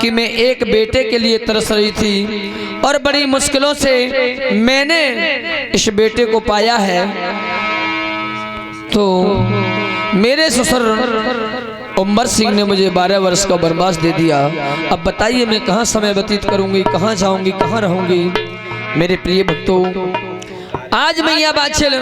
कि मैं एक बेटे के लिए तरस रही थी और बड़ी मुश्किलों से मैंने इस बेटे को पाया है। तो मेरे ससुर उमर सिंह ने मुझे 12 वर्ष का वनवास दे दिया। अब बताइए मैं कहाँ समय व्यतीत करूंगी, कहाँ जाऊंगी, कहाँ रहूंगी। मेरे प्रिय भक्तों, आज मैं यह बात चल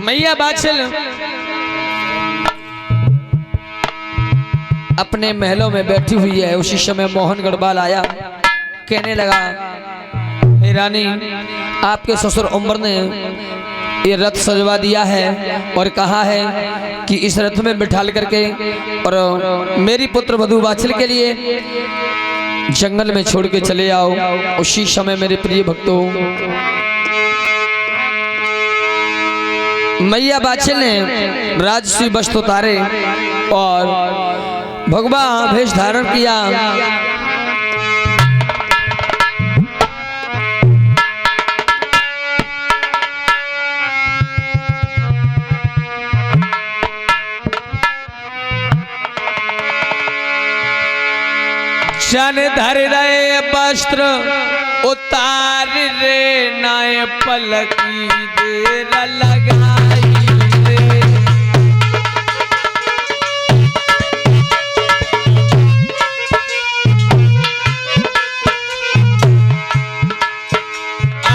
मैया बादशाह अपने महलों में बैठी हुई है। उसी समय मोहन गढ़वाल आया, कहने लगा, हे रानी, आपके ससुर उमर ने ये रथ सजवा दिया है और कहा है कि इस रथ में बिठाल करके और मेरी पुत्र वधू वात्सल के लिए जंगल में छोड़ के चले आओ। उसी समय मेरे प्रिय भक्तों, मैया बादशाह ने राजसी वस्त्र उतारे और भगवा भेष धारण किया। जन धर रहे वस्त्र उतार रे, नाय पलकी देर लगाई रे।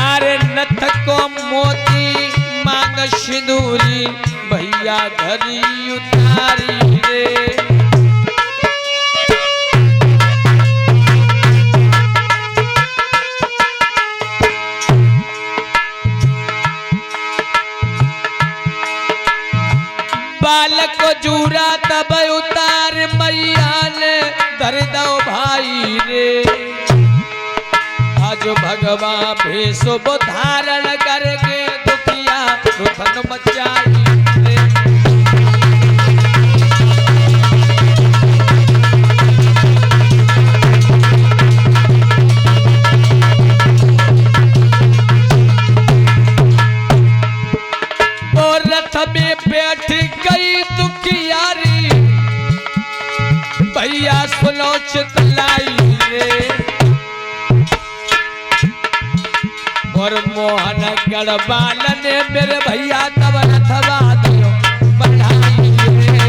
अरे नथ को मोती मांग सिंदूरी, भैया धरी उतारी रे। बालक को जूरा तब उतार, मैया ने धर दो भाई रे। आज भगवा भेष धारण करके दुखिया रुथन मचाई रे। और रथ में बैठ गई दुखियारी, भैया सुनो चितलाई रे। और मोहन गढ़वाल ने मेरे भैया तब रथवा दियो बढ़ाई रे।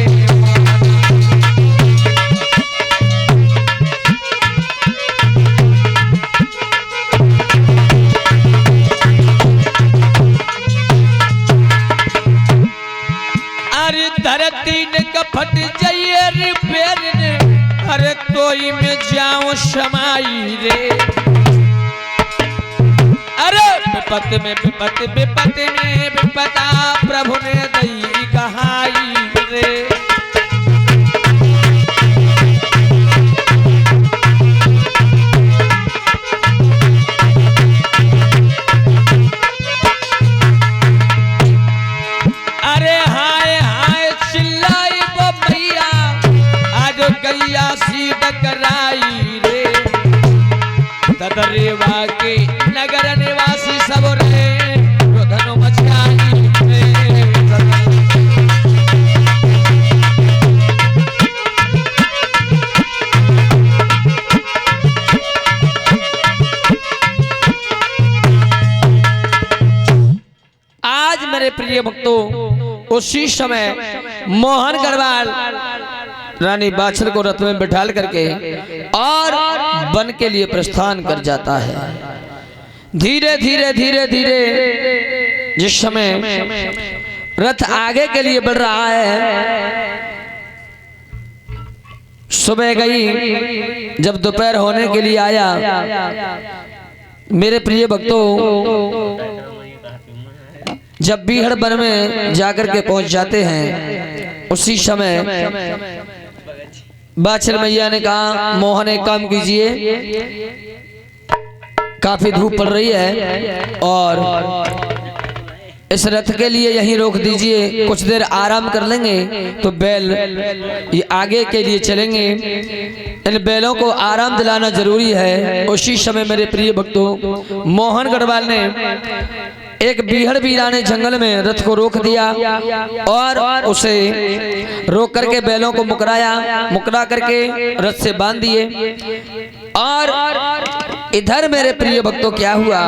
अरे धरती ने कपट जाइए रे पैर ने, अरे तोई में जाऊं समाई रे। अरे विपत में विपत, विपत में विपता, प्रभु ने दई कहाई रे। अरे हाय हाय चिल्लाई वो भैया, आज गैया सीध कराई रे। तदरेवा के नगर निवासी सब रे, रुदन मचाई रे। आज मेरे प्रिय भक्तों, उसी समय मोहन गढ़वाल रानी बादशाह को रथ में बिठाल करके और वन के लिए प्रस्थान कर जाता है। धीरे धीरे धीरे धीरे जिस समय रथ आगे के लिए बढ़ रहा है, सुबह गई, जब दोपहर होने के लिए आया, मेरे प्रिय भक्तों, जब बीहड़ वन में जाकर के पहुंच जाते हैं, उसी समय बादशाह मैया ने कहा, मोहन एक काम कीजिए, काफी धूप पड़ रही है और इस रथ के लिए यहीं रोक दीजिए, कुछ देर आराम कर लेंगे तो बैल ये आगे के लिए चलेंगे। इन बैलों को आराम दिलाना जरूरी है। उसी समय मेरे प्रिय भक्तों मोहन गढ़वाल ने एक बीहड़ वीराने जंगल में रथ को रोक दिया और उसे रोक करके बैलों को मुकरा करके रथ से बांध दिए। और इधर मेरे प्रिय भक्तों क्या हुआ,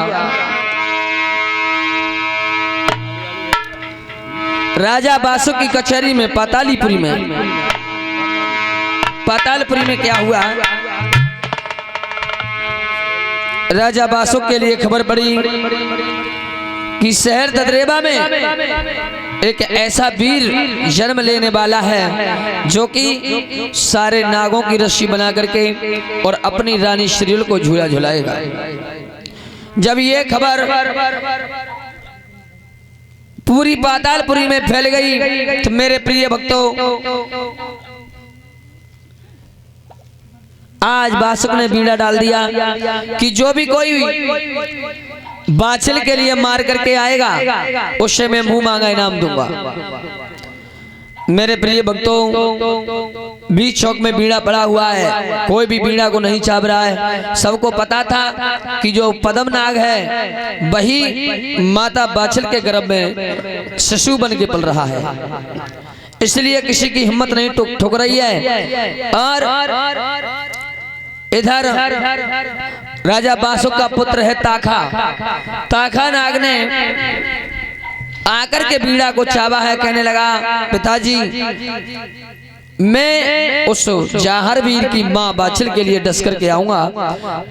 राजा बासुक की कचहरी में पातालपुरी में क्या हुआ, राजा बासुक के लिए खबर पड़ी कि शहर ददरेवा में एक ऐसा वीर जन्म लेने वाला है जो कि सारे नागों की रस्सी बना करके और अपनी रानी श्रील को झूला झुलाएगा। जब ये खबर पूरी पातालपुरी में फैल गई तो मेरे प्रिय भक्तों आज बासुक ने बीड़ा डाल दिया कि जो भी कोई बाछिल के लिए मार करके आएगा उससे मैं मुंह मांगा इनाम दूंगा। मेरे प्रिय भक्तों बीच चौक में बीड़ा पड़ा हुआ है, कोई भी बीड़ा को नहीं चाप रहा है। सबको पता था कि जो पद्म नाग है वही माता बाछिल के गर्भ में शिशु बन के पल रहा है, इसलिए किसी की हिम्मत नहीं ठुक रही है। और इधर राजा बासुक का पुत्र है ताखा नाग ने आकर के बीड़ा को चावा है, कहने लगा पिताजी मैं उस जाहर वीर की माँ बाछिल के लिए डस करके आऊंगा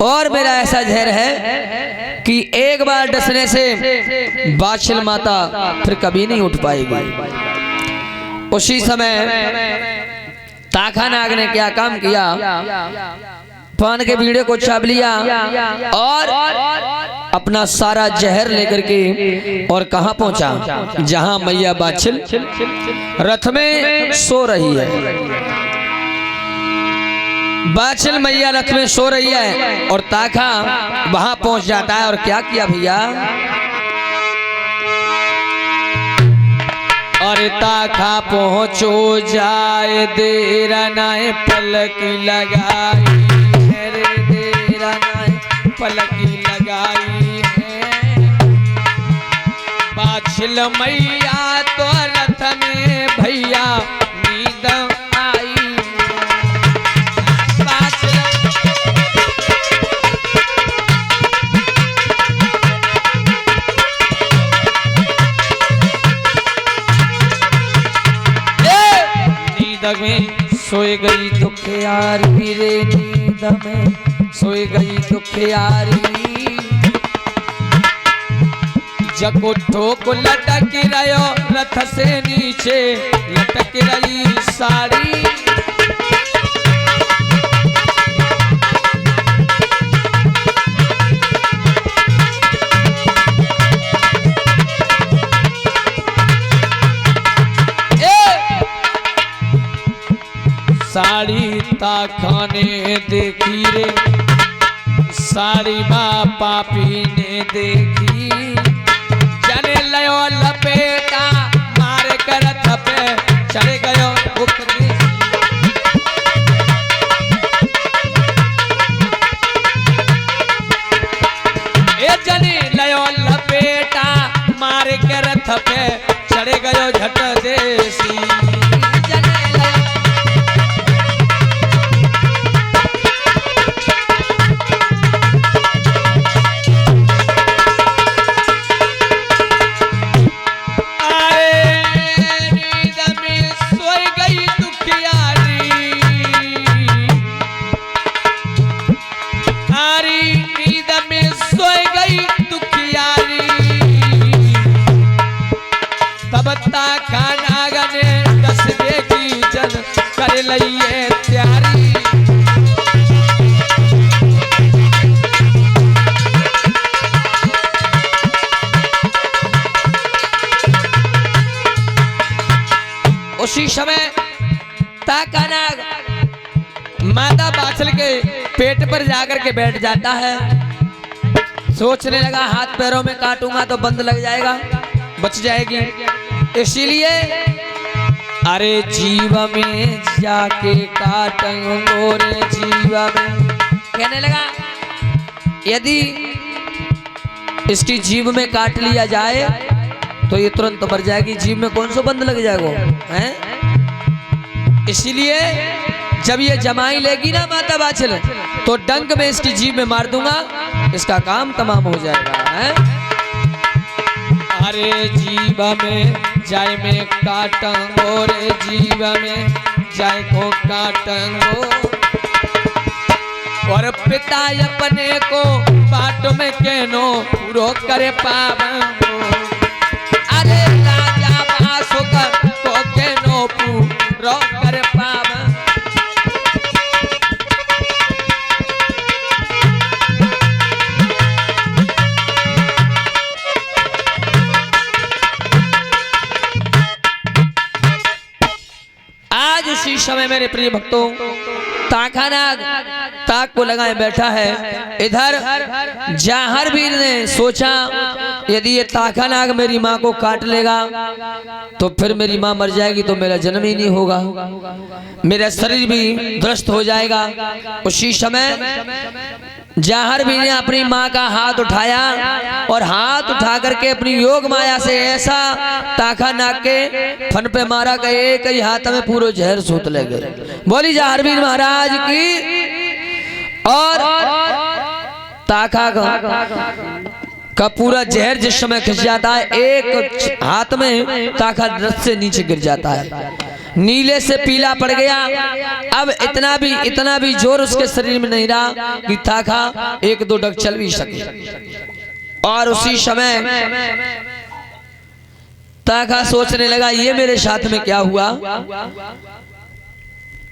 और मेरा ऐसा जहर है कि एक बार डसने से बाछिल माता फिर कभी नहीं उठ पाएगी। उसी समय ताखा नाग ने क्या काम किया, पान के बीड़े को चाप लिया और अपना सारा जहर लेकर के और कहां पहुंचा, जहां मैया बाछिल रथ में सो रही है। बाछिल मैया रथ में सो रही है और ताखा वहां पहुंच जाता है। और क्या किया भैया, और ताखा पहुंचो जाए देर नाए पलकी लगाई, पलकी लगाई है बाछिल मैया तो रथ में भैया नींद आई। बाछिल नींद में सोए गई दुखियारी रे, नींद में सोई गई दुखियारी, जको ठोक लटक रहो रथ से नीचे लटक रही साड़ी। साड़ी ताखा ने देखी रे, साड़ी माँ पापी ने देखी, जने लयो लपेटा मारे कर थपे चढ़ गयो उपदेश। ए जने लयो लपेटा मारे कर थपे चढ़ गयो झट देसी। उसी समय ताका नाग माता बाछिल के पेट पर जाकर के बैठ जाता है। सोचने लगा हाथ पैरों में काटूंगा तो बंद लग जाएगा, बच जाएगी। इसीलिए अरे जीव में जाके काटूंगो रे जीव में, कहने लगा यदि इसकी जीभ में काट लिया जाए तो ये तुरंत मर जाएगी। जीभ में कौन सा बंद लग जाएगा हैं? इसीलिए जब ये जमाई लेगी ना माता बाछल तो डंक में इसकी जीभ में मार दूंगा, इसका काम तमाम हो जाएगा हैं? अरे जीभ में जाए में काटूंगो रे जीभ में जाए को काटूंगो, और पिता अपने को बाट में केनो पूरो करे पावंगो। अरे राजा बासुकर को केनो पूरो करे पावंगो। आज उसी समय मेरे प्रिय भक्तों ताखानाग ताक को लगाए बैठा है। इधर जाहरवीर ने सोचा यदि ये ताखानाग मेरी माँ को काट लेगा तो फिर मेरी माँ मर जाएगी तो मेरा जन्म ही नहीं होगा, मेरा शरीर भी ध्वस्त हो जाएगा। उसी समय जाहरवीर ने अपनी माँ का हाथ उठाया और हाथ उठा करके अपनी योग माया से ऐसा ताखानाग के फन पे मारा कि एक ही हाथ में पूरा जहर सूत ले गए। बोली जाहरवीर महाराज की। और ताका का पूरा जहर जिस समय खिंच जाता है एक हाथ में ताका रथ से नीचे गिर जाता है, नीले से पीला पड़ गया। अब इतना भी जोर उसके शरीर में नहीं रहा कि ताका एक दो डग चल भी सके। और उसी समय ताका सोचने लगा ये मेरे साथ में क्या हुआ।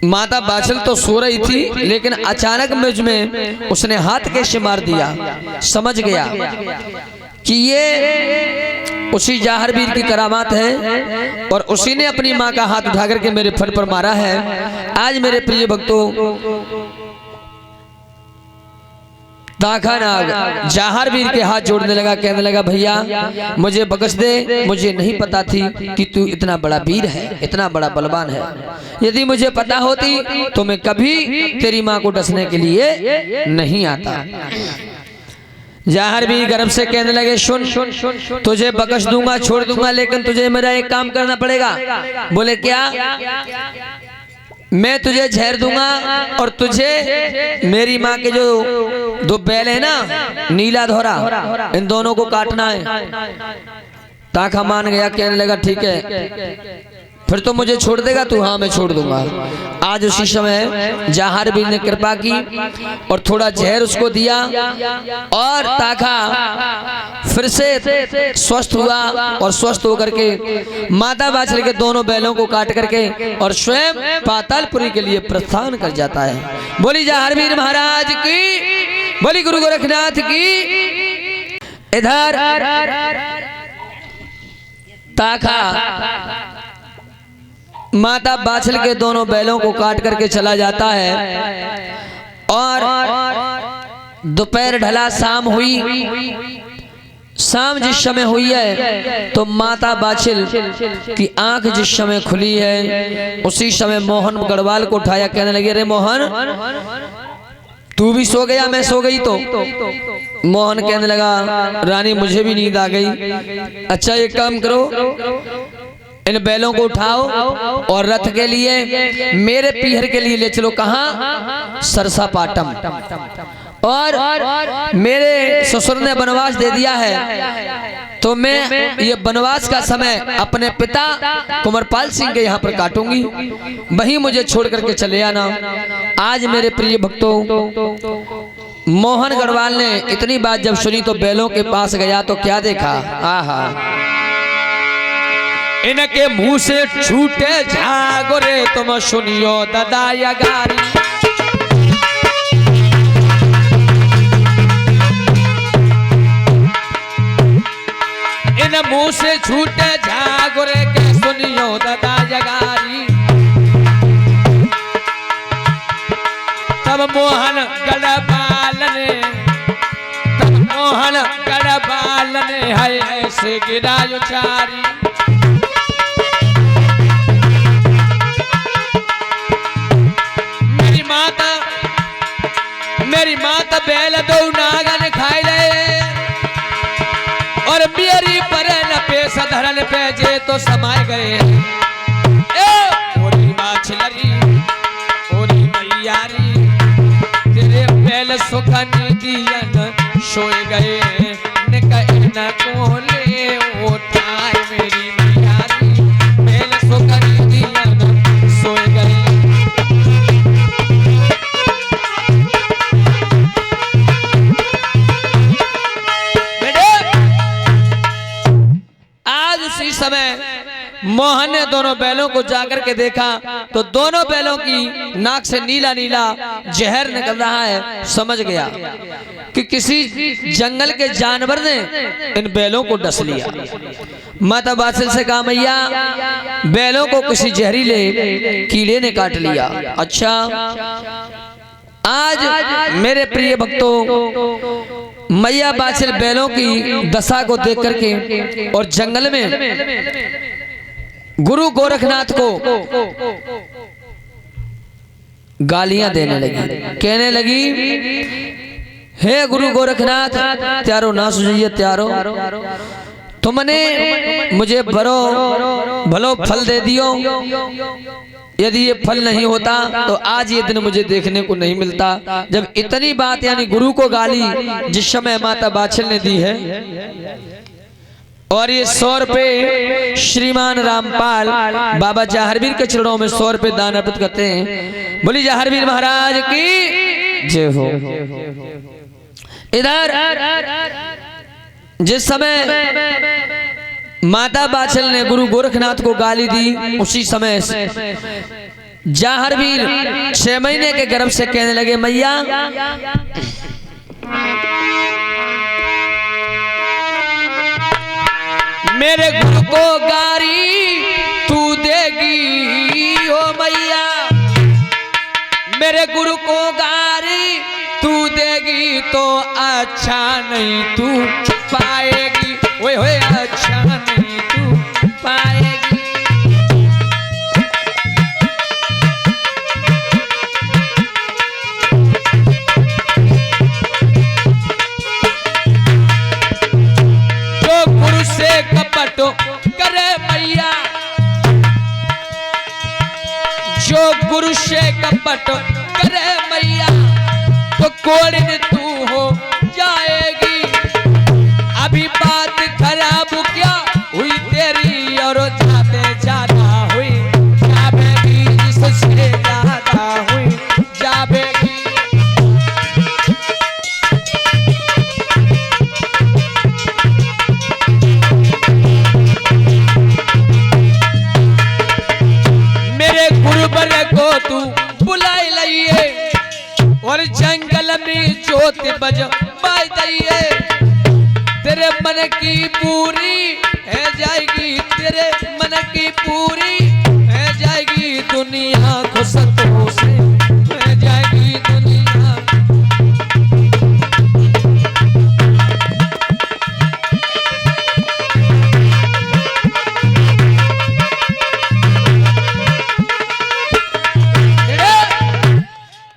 माता बाछल तो सो रही थी लेकिन अचानक मुझ में उसने हाथ कैसे मार दिया। समझ गया कि ये उसी जाहरवीर की करामात है और उसी ने अपनी माँ का हाथ उठा करके मेरे फन पर मारा है। आज मेरे प्रिय भक्तों ताखानाग जाहरवीर के हाथ जोड़ने लगा, कहने लगा भैया मुझे बख्श दे, मुझे नहीं पता थी कि तू इतना बड़ा वीर है, इतना बड़ा बलवान है। यदि मुझे पता होती तो मैं कभी तेरी माँ को डसने के लिए नहीं आता। जाहरवीर गर्भ से कहने लगे सुन तुझे बख्श दूंगा, छोड़ दूंगा, लेकिन तुझे मेरा एक काम करना पड़ेगा। बोले क्या? मैं तुझे जहर दूंगा और तुझे मेरी माँ के जो दो बैल है ना नीला धोरा, इन दोनों को काटना है। ताका मान गया, कहने लगा ठीक है फिर तो मुझे छोड़ देगा तू? हाँ मैं छोड़ दूंगा। आज उसी समय जाहरवीर ने कृपा की और थोड़ा जहर उसको दिया और ताका फिर से स्वस्थ हुआ और स्वस्थ होकर के माता बाछल के दोनों बैलों को काट करके और स्वयं पातालपुरी के लिए प्रस्थान कर जाता है। बोली जाहरवीर महाराज की, बोली गुरु गोरखनाथ की। इधर ताका माता बाछल के दोनों बैलों को काट करके चला जाता है और दोपहर ढला, शाम हुई। शाम जिस समय हुई है तो माता बाछल की आंख जिस समय खुली है उसी समय मोहन गढ़वाल को उठाया, कहने लगे अरे मोहन तू भी सो गया, मैं सो गई तो? मोहन कहने लगा रानी मुझे भी नींद आ गई। अच्छा एक काम करो, इन बैलों को उठाओ और रथ के लिए मेरे पीहर के लिए ले चलो। कहाँ? सरसा पाटम। और मेरे ससुर ने वनवास दे दिया है तो मैं ये वनवास का समय अपने पिता कुंवरपाल सिंह के यहाँ पर काटूंगी, वहीं मुझे छोड़ करके चले आना। आज मेरे प्रिय भक्तों मोहन गढ़वाल ने इतनी बात जब सुनी तो बैलों के पास गया तो क्या देखा, आहा इनके मुंह से छूटे झागोरे तुम सुनियो ददाया गारी। इन मुंह से छूटे झागोरे के सुनियो ददाया गारी। तब मोहन गढ़वाल ने है से गिरा उचारी। मेरी माता बैल दो नागन खाई ले और मेरी परन पे सधरन पे जे तो समाये गए। ओरी माछलरी ओरी मैयारी तेरे बैल सुखनी दियन सोए गए न कोले उठाए मेरी मैयारी बैल सुखनी दियन सोए गए। उसी समय मोहन ने दोनों बैलों को जाकर के देखा तो दोनों बैलों की नाक से नीला नीला जहर निकल रहा है। समझ गया कि किसी जंगल के जानवर ने इन बैलों को डस लिया। माता बादशाह से कहा मैया बैलों को किसी जहरीले कीड़े ने काट लिया। अच्छा आज मेरे प्रिय भक्तों मैया बादशाह बैलों की दशा को देख करके और जंगल में गुरु गोरखनाथ को गालियां देने लगी। कहने लगी हे गुरु गोरखनाथ त्यारो ना सुझिए त्यारो तुमने मुझे भलो फल दे दियो। यदि ये फल नहीं होता तो आज ये दिन मुझे देखने को नहीं मिलता। जब इतनी बात यानी गुरु को गाली जिस समय माता बादशाह ने दी है और ये 100 रुपए श्रीमान रामपाल बाबा जहारवीर के चरणों में 100 रुपए दान अर्पित करते हैं। बोली जहारवीर महाराज की जय हो। इधर जिस समय माता बादशाह ने गुरु गोरखनाथ को गाली दी उसी समय जहारवीर 6 महीने के गर्भ से कहने लगे मैया मेरे गुरु को गारी तू देगी ओ मैया मेरे गुरु को गारी तू देगी तो अच्छा नहीं तू पाएगी। ओए होए अच्छा नहीं तू पाएगी। जो गुरु से कपट करे मैया जो गुरु से कपट करे मैया तो कोड़िन तू हो जाएगी। अभी बात खराब क्या हुई तेरी और जाते ज्यादा हुई जाबेगी इससे ज्यादा हुई जाबेगी। मेरे गुरुवर को तू बुलाई लाइए और जंगल में जोत बजवाई दइए। तेरे मन की पूरी है जाएगी तेरे मन की पूरी है जाएगी दुनिया खुशबू से है जाएगी दुनिया।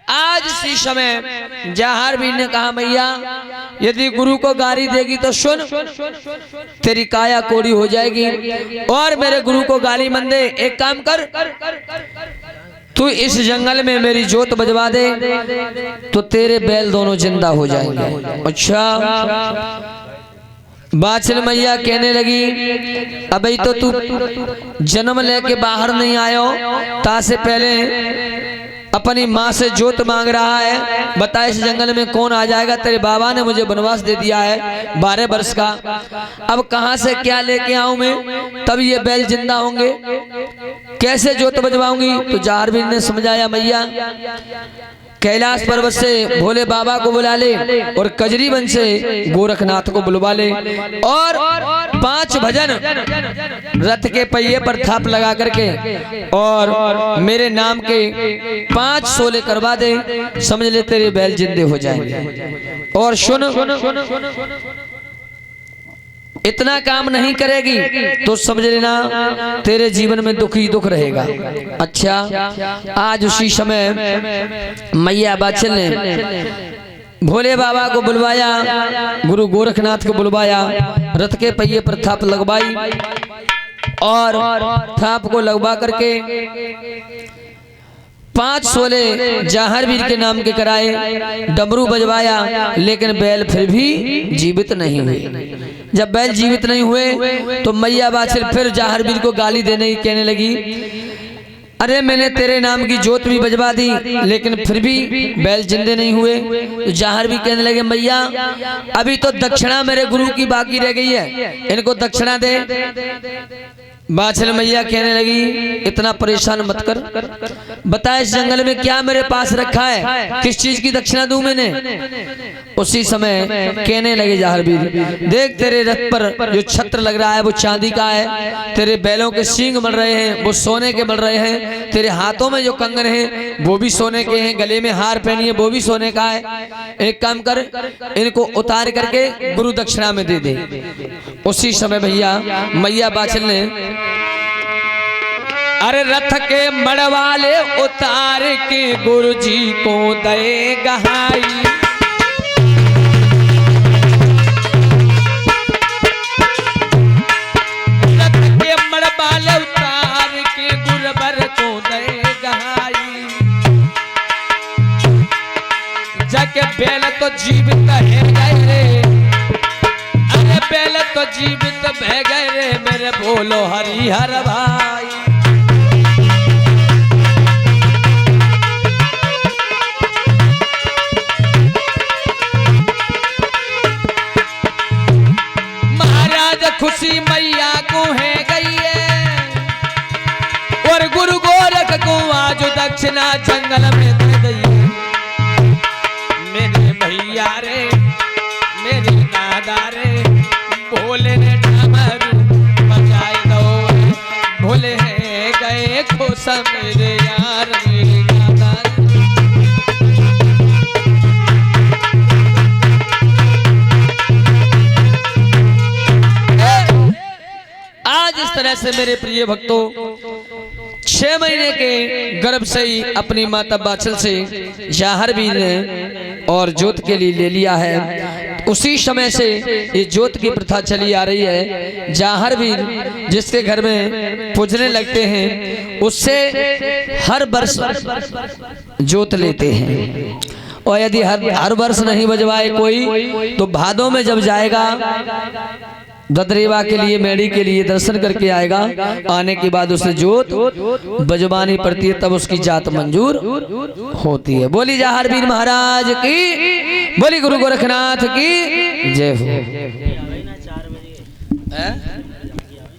आज इसी समय जहारवीर ने कहा मैया यदि गुरु को गाली देगी तो सुन तेरी काया कोड़ी हो जाएगी और मेरे गुरु को गाली मन दे। एक काम कर तू इस जंगल में मेरी जोत बजवा दे तो तेरे बैल दोनों जिंदा हो जाएंगे। अच्छा बादशाह मैया कहने लगी अबे तो तू जन्म लेके बाहर नहीं आयो ता से पहले अपनी माँ से जोत मांग रहा है। बता इस जंगल में कौन आ जाएगा। तेरे बाबा ने मुझे वनवास दे दिया है 12 वर्ष का। अब कहाँ से क्या लेके आऊं मैं तब ये बैल जिंदा होंगे कैसे जोत बजवाऊंगी। तो जहारवीर ने समझाया मैया कैलाश पर्वत से भोले बाबा को बुला ले और कजरी वन से गोरखनाथ को बुलवा ले और 5 भजन रथ के पहिए पर थाप लगा करके और मेरे नाम के 5 सोले करवा दे। समझ ले तेरे बैल जिंदे हो जाएंगे। और सुन इतना काम नहीं करेगी तो समझ लेना तेरे जीवन में दुख ही दुख रहेगा। अच्छा, आज उसी समय मैया बाछल ने भोले बाबा को बुलवाया, गुरु गोरखनाथ को बुलवाया, रथ के पहिए पर थाप लगवाई और थाप को लगवा करके 5 सोले जहारवीर के नाम के कराए, डमरू बजवाया, लेकिन बैल फिर भी जीवित नहीं हुए। जब बैल जीवित नहीं हुए तो मैया बाछल फिर जहारवीर को गाली देने की कहने लगी, अरे मैंने तेरे नाम की जोत भी बजवा दी लेकिन फिर भी बैल जिंदे नहीं हुए। तो जहार भी कहने लगे, मैया अभी तो दक्षिणा मेरे गुरु की बाकी रह गई है, इनको दक्षिणा दे। बाछल मैया कहने लगी, इतना परेशान मत कर, बता इस जंगल में क्या मेरे पास रखा है, किस चीज की दक्षिणा दूं मैंने। उसी समय कहने लगे जहारवीर, देख तेरे रथ पर जो छत्र लग रहा है वो चांदी का है, तेरे बैलों के सींग बन रहे हैं वो सोने के बन रहे हैं, तेरे हाथों में जो कंगन हैं वो भी सोने के हैं, गले में हार पहनी है वो भी सोने का है। एक काम कर, इनको उतार करके गुरु दक्षिणा में दे दे। उसी समय भैया मैया बाछल ने अरे रथ के मड़वाले उतार के गुरु जी को दे गहाई। रथ के मड़वाले उतार के गुरुवर को दे गहाई। जाके बैल तो जीवित है गए रे, अरे बैल तो जीवित बह गए रे मेरे बोलो हरिहर भाई। खुशी मैया को है गई है और गुरु गोरख को आज दक्षिणा जंगल में दे गई है। मेरे भैया रे मेरे दादा रे भोले ने डमरू बजाए दो, भोले हैं गए खुश मेरे यार मेरे दादा। आज इस तरह से मेरे प्रिय भक्तों 6 महीने के गर्भ से ही अपनी माता बाछल से जहारवीर ने और जोत के लिए ले लिया है। उसी समय से ये जोत की प्रथा चली आ रही है। जहारवीर जिसके घर में पूजने लगते हैं उससे हर वर्ष जोत लेते हैं, और यदि हर वर्ष नहीं बजवाए कोई तो भादों में जब जाएगा ददरेवा के लिए मेड़ी के लिए दर्शन करके आएगा, आने के बाद उसे जोत बजवानी पड़ती है, तब उसकी जात मंजूर होती है। बोली जहारवीर महाराज की, बोली गुरु गोरखनाथ की जय हो।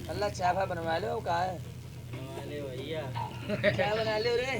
अल्लाह चाय बनवा लो, क्या है क्या बना ले रे।